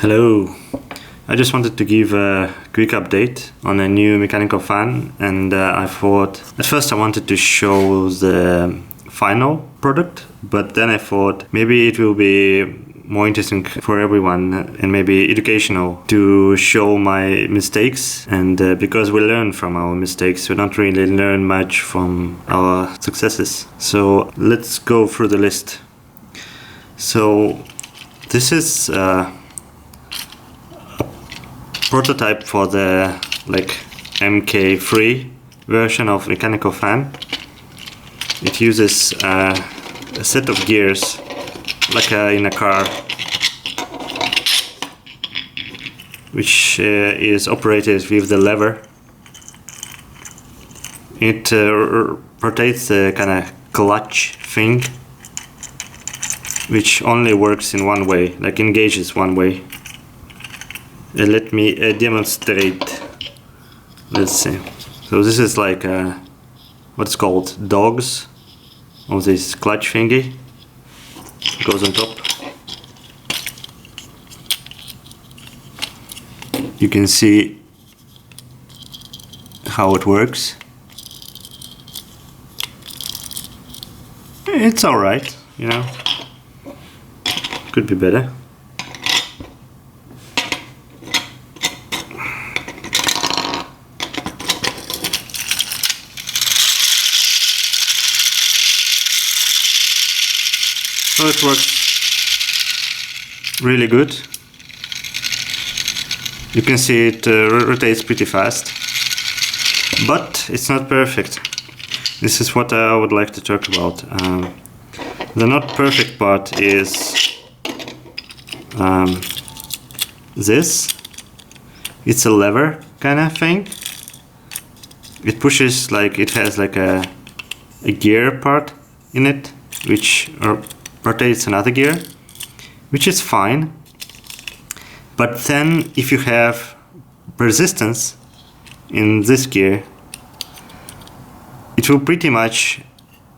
Hello. I just wanted to give a quick update on a new mechanical fan, and I thought at first I wanted to show the final product, but then I thought maybe it will be more interesting for everyone and maybe educational to show my mistakes, and because we learn from our mistakes, we don't really learn much from our successes. So let's go through the list. So this is prototype for the MK3 version of mechanical fan. It uses a set of gears like in a car, which is operated with the lever. It rotates the kind of clutch thing, which only works in one way, like engages one way. Let me demonstrate. Let's see. So this is like what's called dogs of this clutch thingy. It goes on top. You can see how it works. It's alright, you know. Could be better. So it works really good. You can see it rotates pretty fast, but it's not perfect. This is what I would like to talk about. The not perfect part is this. It's a lever kind of thing. It pushes, like it has like a gear part in it, which rotates another gear, which is fine. But then if you have resistance in this gear, it will pretty much,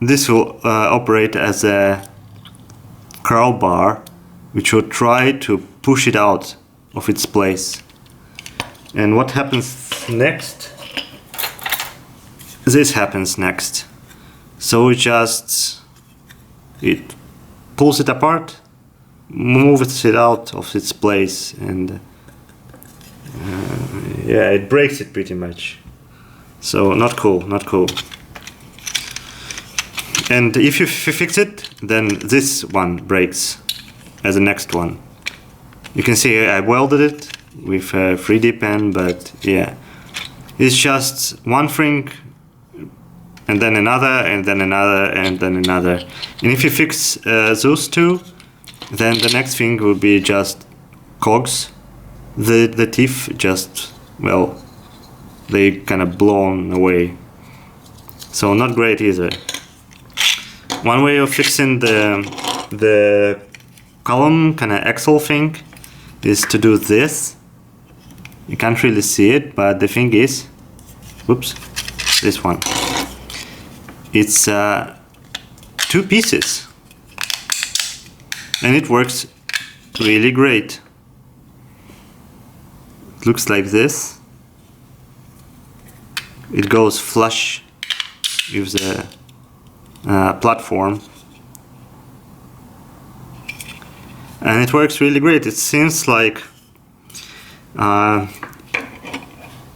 this will operate as a crowbar, which will try to push it out of its place. And what happens next? This happens next. So it pulls it apart, moves it out of its place, and yeah, it breaks it pretty much. So not cool, not cool. And if you fix it, then this one breaks as the next one. You can see I welded it with a 3D pen, but yeah, it's just one thing, and then another, and then another, and then another. And if you fix those two, then the next thing will be just cogs. The teeth just, well, they kind of blown away. So not great either. One way of fixing the column kind of axle thing is to do this. You can't really see it, but the thing is, whoops, this one. It's 2 pieces, and it works really great. It looks like this. It goes flush with the platform, and it works really great. It seems like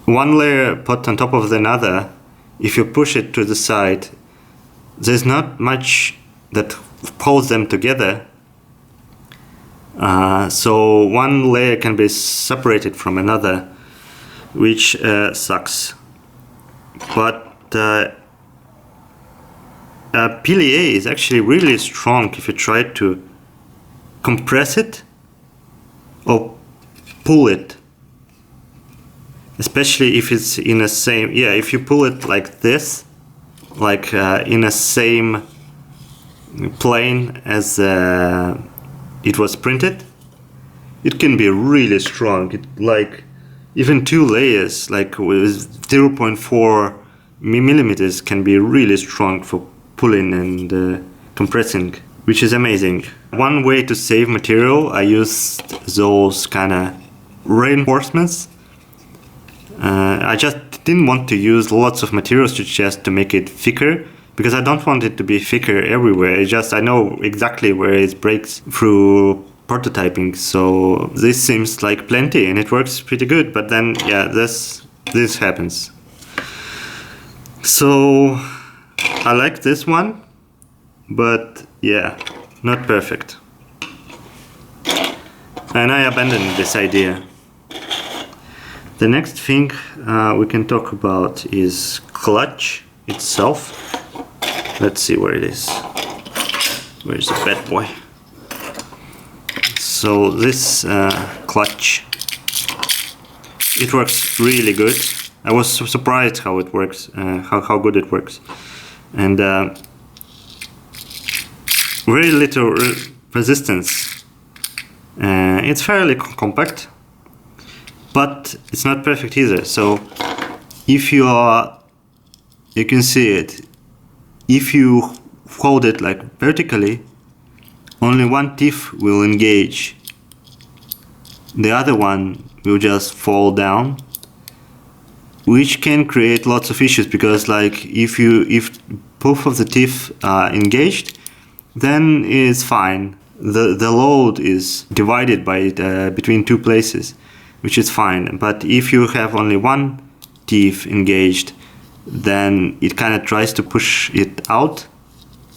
one layer put on top of another. If you push it to the side, there's not much that holds them together. So one layer can be separated from another, which sucks. But PLA is actually really strong if you try to compress it or pull it. Especially if it's in the same, yeah, if you pull it like this, like in the same plane as it was printed, it can be really strong. It, like even 2 layers, like with 0.4 millimeters, can be really strong for pulling and compressing, which is amazing. One way to save material, I used those kind of reinforcements. I just didn't want to use lots of materials just to make it thicker, because I don't want it to be thicker everywhere. It's just I know exactly where it breaks through prototyping, so this seems like plenty and it works pretty good. But then yeah, this happens. So I like this one, but yeah, not perfect. And I abandoned this idea. The next thing we can talk about is clutch itself. Let's see where it is. Where's the bad boy? So this clutch, it works really good. I was surprised how it works, how good it works. And very little resistance. It's fairly compact, but it's not perfect either. So if you can see it, if you hold it like vertically, only one teeth will engage. The other one will just fall down, which can create lots of issues, because like if both of the teeth are engaged, then it's fine. The load is divided by between two places, which is fine. But if you have only one teeth engaged, then it kind of tries to push it out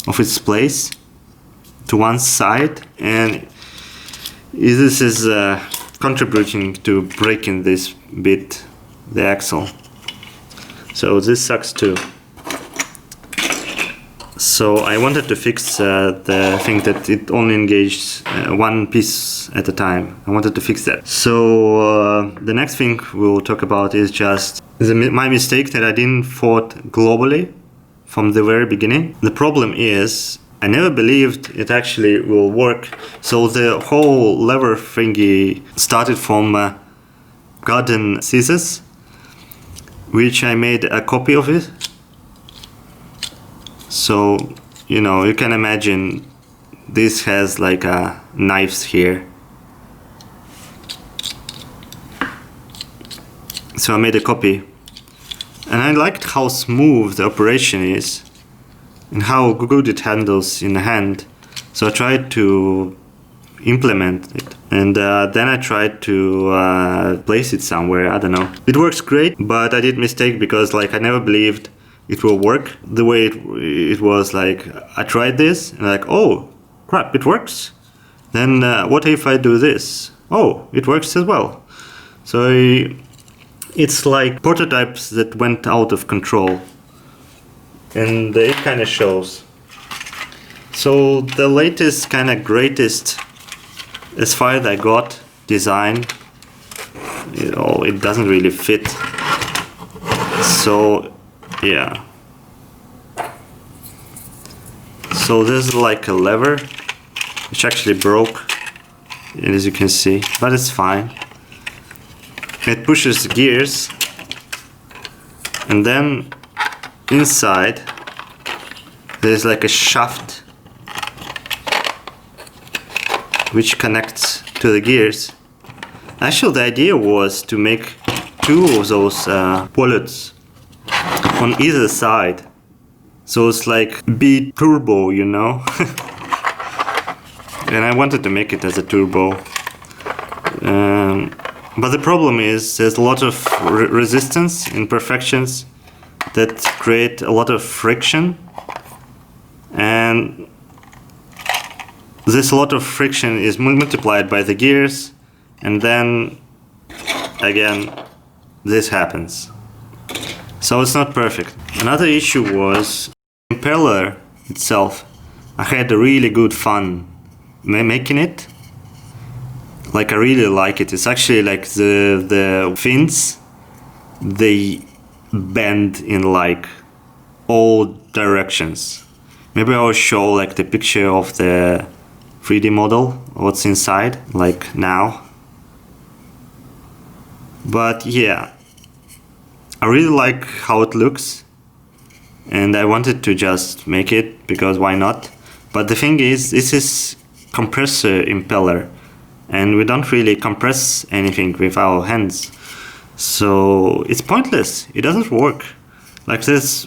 of its place to one side, and this is contributing to breaking this bit, the axle. So this sucks too. So I wanted to fix the thing that it only engaged one piece at a time. I wanted to fix that. So the next thing we'll talk about is just my mistake that I didn't thought globally from the very beginning. The problem is I never believed it actually will work. So the whole lever thingy started from garden scissors, which I made a copy of it. So, you know, you can imagine this has like knives here. So I made a copy. And I liked how smooth the operation is and how good it handles in the hand. So I tried to implement it. And then I tried to place it somewhere, I don't know. It works great, but I did mistake because like I never believed it will work the way it was. Like I tried this and like, oh crap, it works. Then what if I do this? Oh, it works as well. So it's like prototypes that went out of control, and it kind of shows. So the latest kind of greatest, as far as I got, design, it doesn't really fit. So yeah. So this is like a lever, which actually broke, as you can see, but it's fine. It pushes the gears, and then inside there's like a shaft which connects to the gears. Actually, the idea was to make two of those bullets on either side, so it's like B turbo, you know. And I wanted to make it as a turbo. But the problem is there's a lot of resistance, imperfections that create a lot of friction, and this lot of friction is multiplied by the gears, and then again this happens. So it's not perfect. Another issue was Propeller itself. I had a really good fun making it. Like I really like it. It's actually like the fins, they bend in like all directions. Maybe I will show like the picture of the 3D model, what's inside, like now. But yeah, I really like how it looks, and I wanted to just make it because why not? But the thing is, this is compressor impeller, and we don't really compress anything with our hands. So it's pointless. It doesn't work. Like this,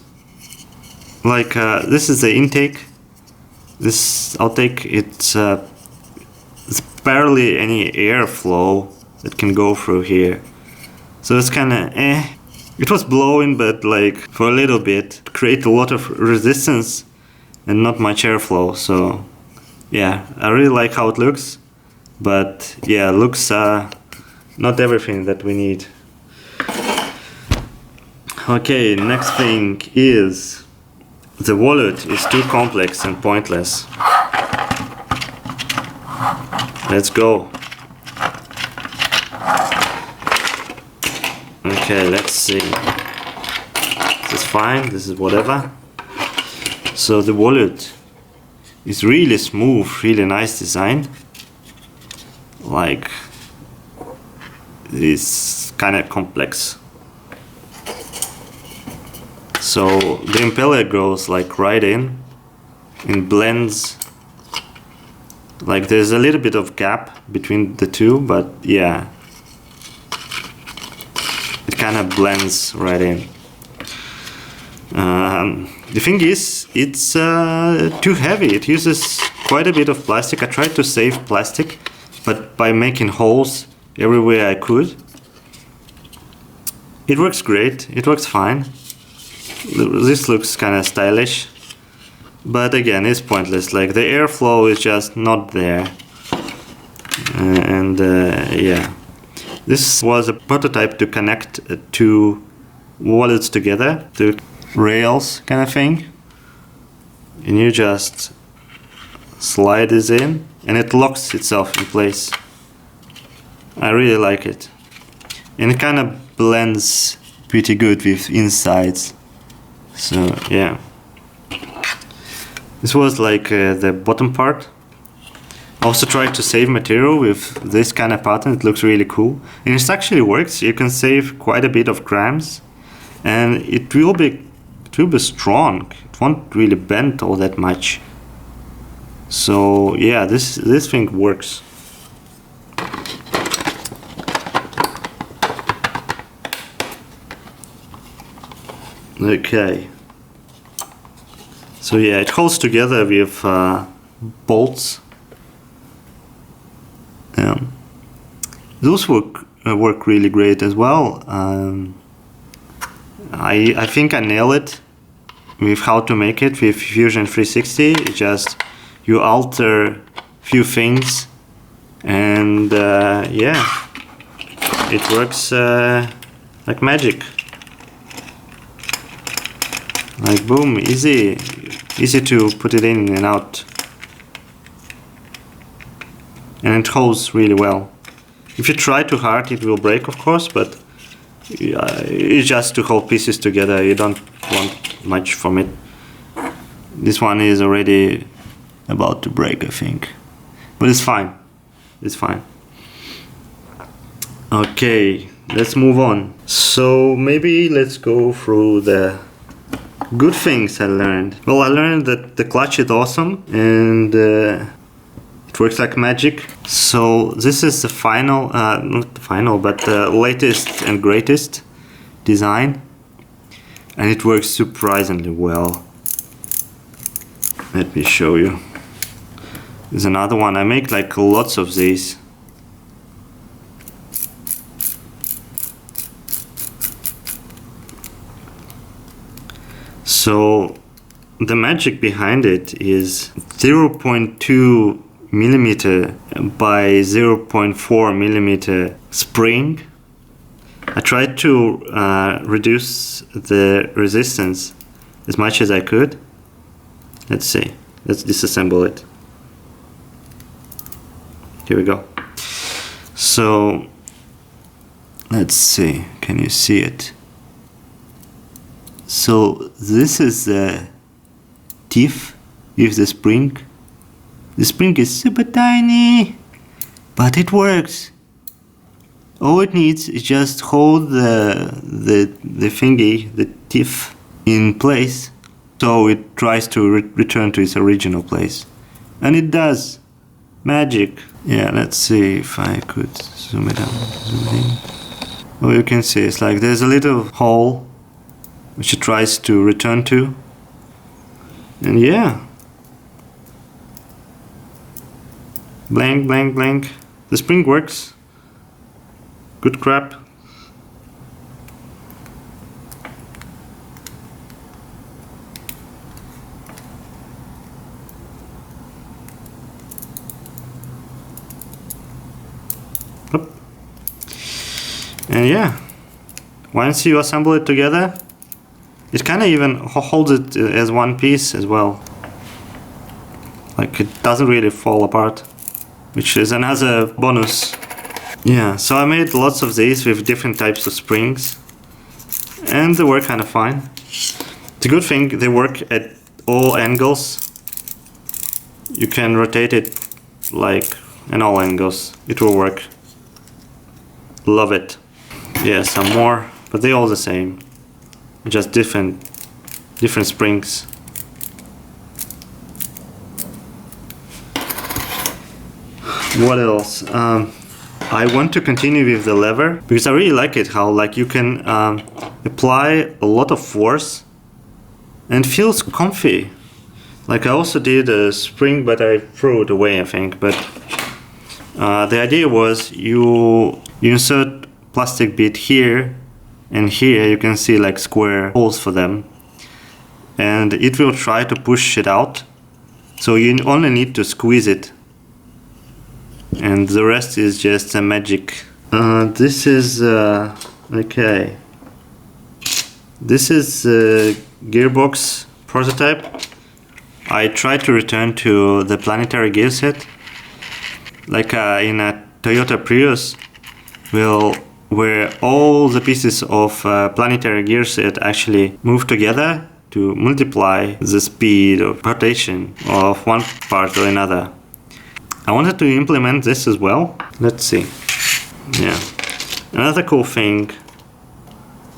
this is the intake. This outtake, it's barely any airflow that can go through here. So it's kind of It was blowing, but like for a little bit, create a lot of resistance and not much airflow. So yeah, I really like how it looks, but yeah, looks not everything that we need. Okay, next thing is the wallet is too complex and pointless. Let's go. Okay, let's see. This is fine, this is whatever. So the wallet is really smooth, really nice design. Like, it's kind of complex. So the impeller goes like right in and blends. Like there's a little bit of gap between the two, but yeah, it kind of blends right in. The thing is, it's too heavy. It uses quite a bit of plastic. I tried to save plastic, but by making holes everywhere I could. It works great. It works fine. This looks kind of stylish, but again, it's pointless. Like the airflow is just not there. Yeah, this was a prototype to connect two wallets together, to rails kind of thing, and you just slide this in and it locks itself in place. I really like it, and it kind of blends pretty good with insides. So yeah, this was like the bottom part. I also tried to save material with this kind of pattern. It looks really cool, and it actually works. You can save quite a bit of grams, and it will be strong. It won't really bend all that much. So yeah, this thing works. Okay. So yeah, it holds together with bolts. Those work really great as well. I think I nailed it with how to make it with Fusion 360. It's just you alter few things, and yeah, it works like magic. Like boom, easy to put it in and out, and it holds really well. If you try too hard, it will break, of course, but it's just to hold pieces together. You don't want much from it. This one is already about to break, I think, but it's fine. It's fine. Okay, let's move on. So maybe let's go through the good things I learned. Well, I learned that the clutch is awesome, and it works like magic. So this is the final, not the final, but the latest and greatest design, and it works surprisingly well. Let me show you. There's another one. I make like lots of these. So the magic behind it is 0.2 millimeter by 0.4 millimeter spring. I tried to reduce the resistance as much as I could. Let's see. Let's disassemble it. Here we go. So let's see. Can you see it? So this is the teeth with the spring. The spring is super tiny, but it works. All it needs is just hold the thingy, the teeth, in place, so it tries to return to its original place, and it does. Magic. Yeah, let's see if I could zoom it out, zoom it in. Oh, you can see it's like there's a little hole which it tries to return to. And yeah. Blank, blank, blank. The spring works. Good crap. And yeah, once you assemble it together, it kind of even holds it as one piece as well. Like it doesn't really fall apart, which is another bonus. Yeah, so I made lots of these with different types of springs, and they work kind of fine. The good thing, they work at all angles. You can rotate it like in all angles. It will work. Love it. Yeah, some more, but they're all the same. Just different springs. What else? I want to continue with the lever because I really like it how like you can apply a lot of force and it feels comfy. Like I also did a spring, but I threw it away, I think. But the idea was you insert plastic bit here and here. You can see like square holes for them, and it will try to push it out. So you only need to squeeze it, and the rest is just a magic. This is okay. This is a Gearbox prototype. I tried to return to the Planetary gear set, like in a Toyota Prius, where all the pieces of Planetary gear set actually move together to multiply the speed of rotation of one part or another. I wanted to implement this as well. Let's see. Yeah. Another cool thing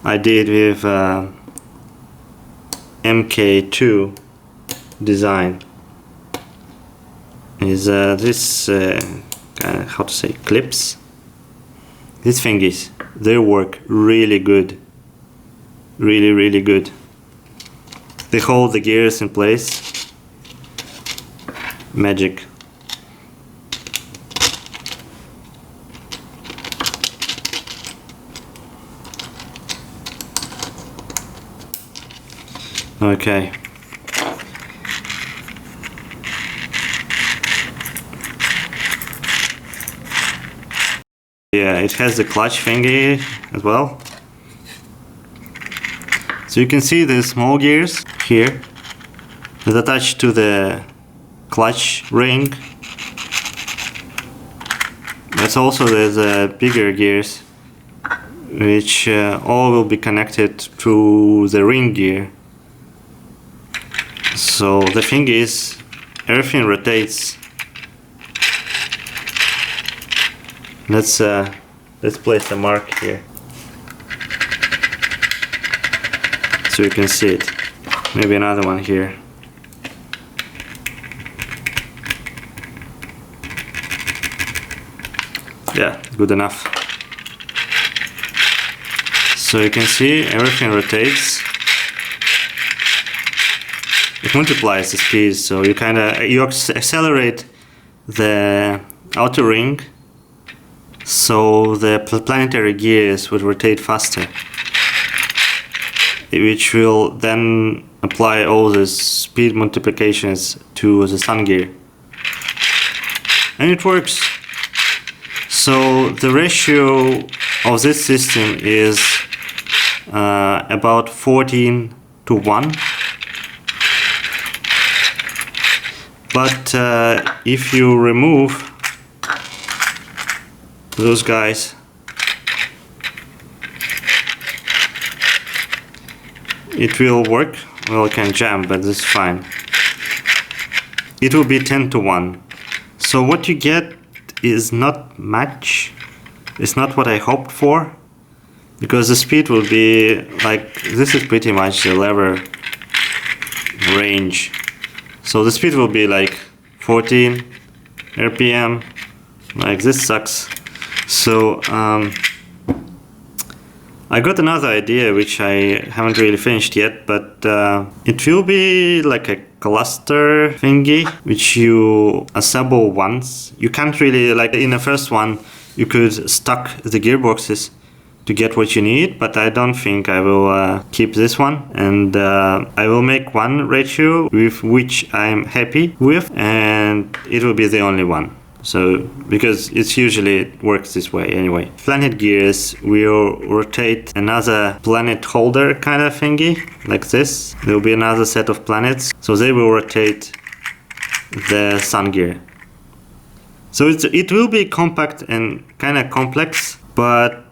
I did with MK2 design is this how to say, clips. These thingies, they work really good. Really, really good. They hold the gears in place. Magic. Okay. Yeah, it has the clutch thingy as well. So you can see the small gears here that attach to the clutch ring. But also there's bigger gears which all will be connected to the ring gear. So the thing is, everything rotates. Let's place a mark here so you can see it. Maybe another one here. Yeah, good enough. So you can see everything rotates. It multiplies the speed, so you accelerate the outer ring, so the planetary gears would rotate faster, which will then apply all the speed multiplications to the sun gear, and it works. So the ratio of this system is about 14:1. But if you remove those guys, it will work. Well, it can jam, but that's fine. It will be 10:1. So what you get is not much. It's not what I hoped for, because the speed will be like, this is pretty much the lever range. So the speed will be like 14 RPM, Like, this sucks. So I got another idea which I haven't really finished yet, but it will be like a cluster thingy which you assemble once. You can't really, like in the first one you could stack the gearboxes to get what you need, but I don't think I will keep this one, and I will make one ratio with which I'm happy with, and it will be the only one. So, because it usually works this way anyway. Planet gears will rotate another planet holder kind of thingy, like this. There will be another set of planets, so they will rotate the sun gear. So it will be compact and kind of complex, but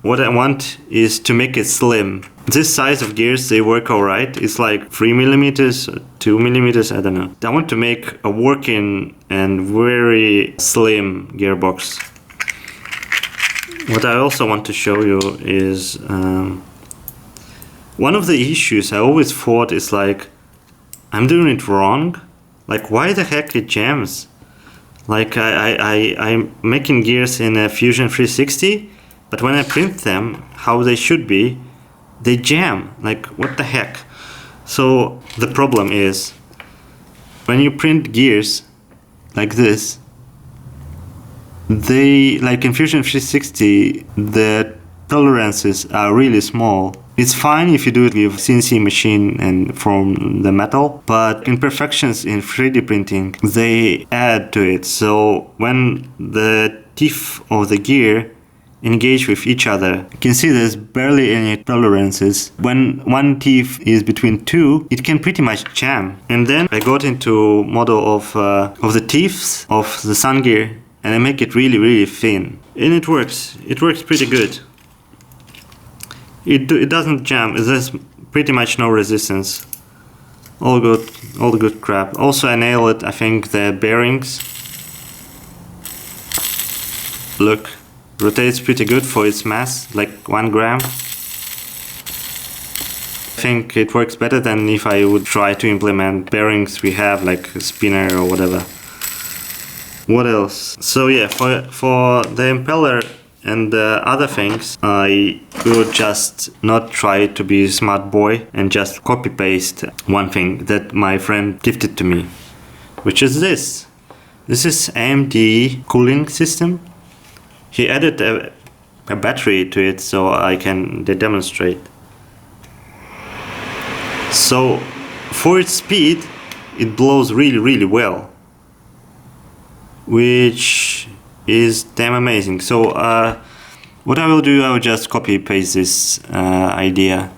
what I want is to make it slim. This size of gears, they work alright. It's like 3 millimeters, 2 millimeters, I don't know. I want to make a working and very slim gearbox. What I also want to show you is one of the issues I always thought is like, I'm doing it wrong. Like, why the heck it jams? Like, I'm making gears in a Fusion 360, but when I print them how they should be, they jam. Like, what the heck? So the problem is, when you print gears like this, they, like in Fusion 360, the tolerances are really small. It's fine if you do it with CNC machine and from the metal, but imperfections in 3D printing, they add to it. So when the teeth of the gear engage with each other, you can see there's barely any tolerances. When one teeth is between two, it can pretty much jam. And then I got into model of the teeth of the sun gear, and I make it really thin, and it works. It works pretty good. It doesn't jam. There's pretty much no resistance. All good crap. Also, I nailed it. I think the bearings. Look. Rotates pretty good for its mass, like 1 gram. I think it works better than if I would try to implement bearings we have, like a spinner or whatever. What else? So yeah, for the impeller and other things, I will just not try to be a smart boy and just copy paste one thing that my friend gifted to me, which is this. This is AMD cooling system. He added a battery to it so I can demonstrate. So for its speed, it blows really well, which is damn amazing. So what I will do, I will just copy paste this idea,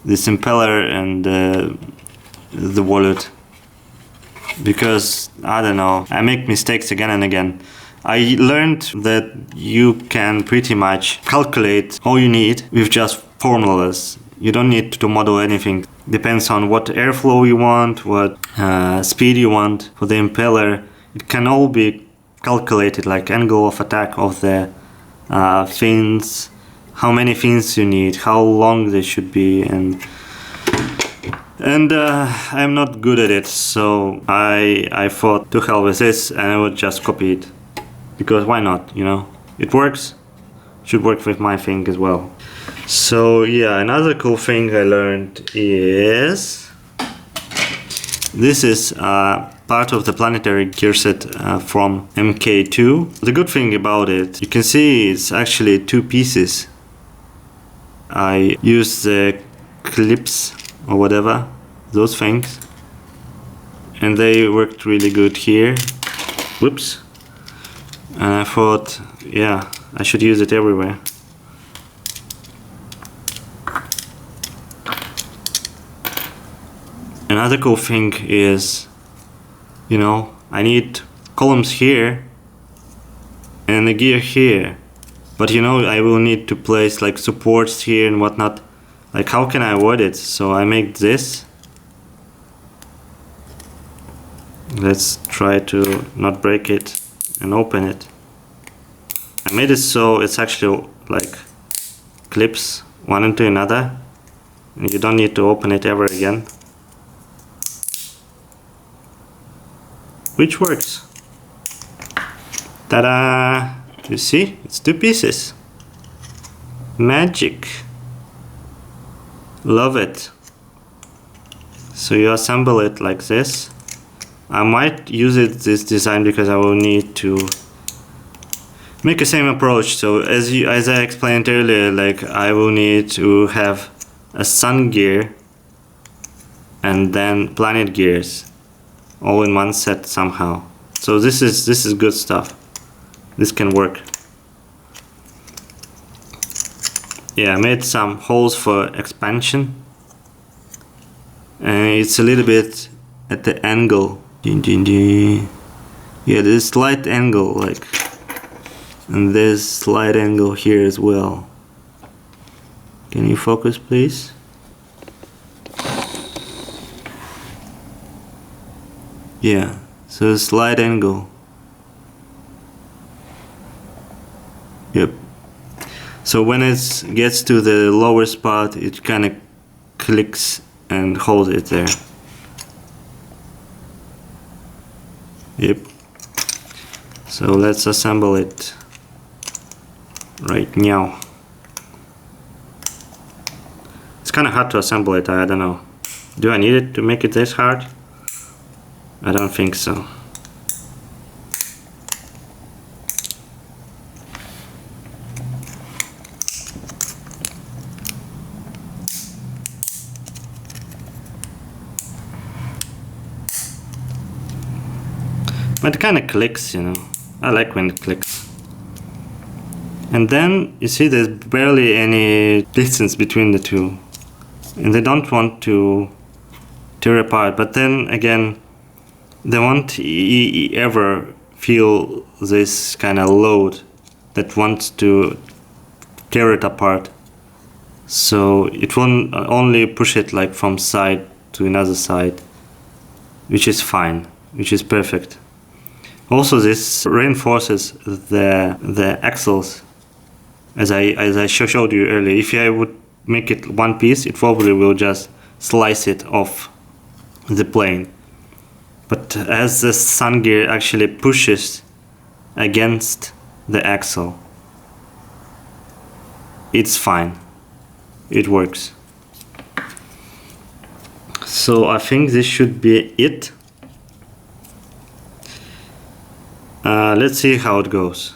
this impeller and the wallet, because I don't know, I make mistakes again and again. I learned that you can pretty much calculate all you need with just formulas. You don't need to model anything. Depends on what airflow you want, what speed you want. For the impeller, it can all be calculated, like angle of attack of the fins, how many fins you need, how long they should be, and I'm not good at it, so I thought, to hell with this, and I would just copy it. Because why not, you know? It works. Should work with my thing as well. So yeah, another cool thing I learned is this is part of the Planetary gear set from MK2. The good thing about it, you can see it's actually 2 pieces. I used the clips or whatever, those things, and they worked really good here. Whoops. And I thought, yeah, I should use it everywhere. Another cool thing is, you know, I need columns here and a gear here. But you know, I will need to place like supports here and whatnot. Like, how can I avoid it? So I make this. Let's try to not break it and open it. I made it so it's actually like clips one into another, and you don't need to open it ever again, which works. Ta-da! You see? It's 2 pieces. Magic. Love it. So you assemble it like this. I might use this design because I will need to make the same approach. So as I explained earlier, like I will need to have a sun gear and then planet gears all in one set somehow. So this is good stuff. This can work. Yeah, I made some holes for expansion. And it's a little bit at the angle. Yeah, there's a slight angle, like, and there's slight angle here as well. Can you focus, please? Yeah, so a slight angle. Yep. So when it gets to the lower spot, it kind of clicks and holds it there. Yep. So let's assemble it right now. It's kind of hard to assemble it, I don't know. Do I need it to make it this hard? I don't think so. But it kind of clicks, you know. I like when it clicks. And then you see there's barely any distance between the two. And they don't want to tear apart. But then again, they won't ever feel this kind of load that wants to tear it apart. So it won't only push it like from side to another side, which is fine, which is perfect. Also, this reinforces the axles, as I showed you earlier. If I would make it one piece, it probably will just slice it off the plane. But as the sun gear actually pushes against the axle, it's fine. It works. So I think this should be it. Let's see how it goes.